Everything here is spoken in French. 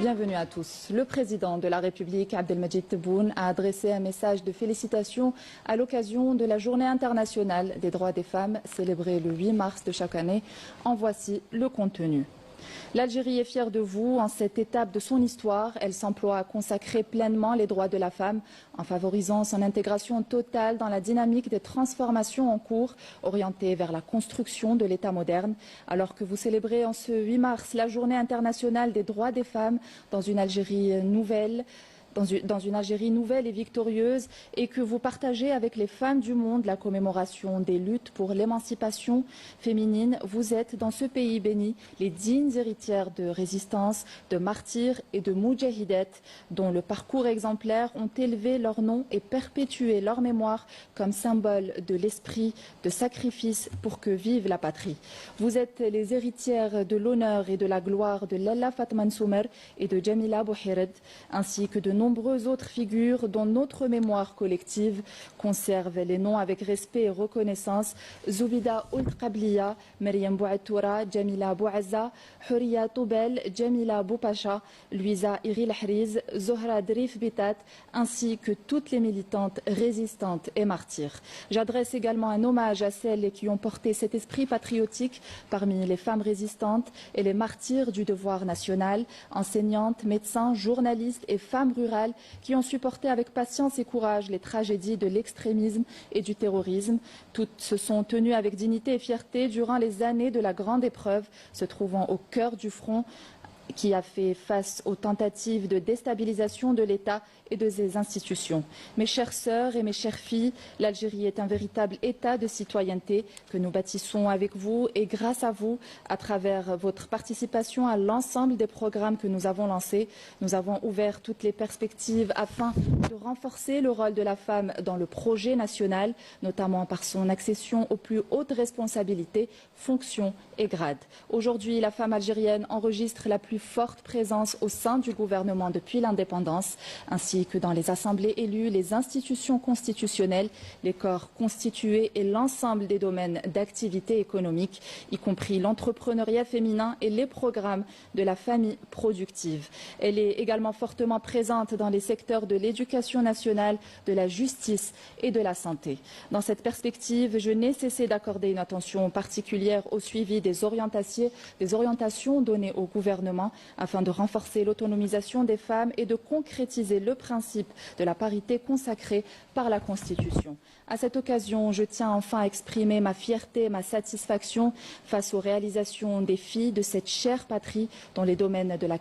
Bienvenue à tous. Le président de la République, Abdelmadjid Tebboune, a adressé un message de félicitations à l'occasion de la Journée internationale des droits des femmes, célébrée le 8 mars de chaque année. En voici le contenu. L'Algérie est fière de vous. En cette étape de son histoire, elle s'emploie à consacrer pleinement les droits de la femme en favorisant son intégration totale dans la dynamique des transformations en cours, orientée vers la construction de l'État moderne. Alors que vous célébrez en ce 8 mars la Journée internationale des droits des femmes dans une Algérie nouvelle, et victorieuse, et que vous partagez avec les femmes du monde la commémoration des luttes pour l'émancipation féminine, vous êtes dans ce pays béni les dignes héritières de résistance, de martyrs et de moudjahidettes dont le parcours exemplaire ont élevé leur nom et perpétué leur mémoire comme symbole de l'esprit de sacrifice pour que vive la patrie. Vous êtes les héritières de l'honneur et de la gloire de Lalla Fatma Nsoumer et de Jamila Bouhired, ainsi que de nombreuses autres figures dont notre mémoire collective conserve les noms avec respect et reconnaissance: Zoubida Ould Qabliya, Maryam Bouatoura, Jamila Bouazza, Houria Toubel, Jamila Boupacha, Louisa Iril Hriz, Zohra Drif Bitat, ainsi que toutes les militantes résistantes et martyrs. J'adresse également un hommage à celles qui ont porté cet esprit patriotique parmi les femmes résistantes et les martyrs du devoir national, enseignantes, médecins, journalistes et femmes rurales qui ont supporté avec patience et courage les tragédies de l'extrémisme et du terrorisme. Toutes se sont tenues avec dignité et fierté durant les années de la grande épreuve, se trouvant au cœur du front qui a fait face aux tentatives de déstabilisation de l'État et de ses institutions. Mes chères sœurs et mes chères filles, l'Algérie est un véritable État de citoyenneté que nous bâtissons avec vous et grâce à vous, à travers votre participation à l'ensemble des programmes que nous avons lancés. Nous avons ouvert toutes les perspectives afin de renforcer le rôle de la femme dans le projet national, notamment par son accession aux plus hautes responsabilités, fonctions et grades. Aujourd'hui, la femme algérienne enregistre la plus forte présence au sein du gouvernement depuis l'indépendance, ainsi que dans les assemblées élues, les institutions constitutionnelles, les corps constitués et l'ensemble des domaines d'activité économique, y compris l'entrepreneuriat féminin et les programmes de la famille productive. Elle est également fortement présente dans les secteurs de l'éducation nationale, de la justice et de la santé. Dans cette perspective, je n'ai cessé d'accorder une attention particulière au suivi des orientations données au gouvernement afin de renforcer l'autonomisation des femmes et de concrétiser le principe de la parité consacré par la Constitution. À cette occasion, je tiens enfin à exprimer ma fierté et ma satisfaction face aux réalisations des filles de cette chère patrie dans les domaines de la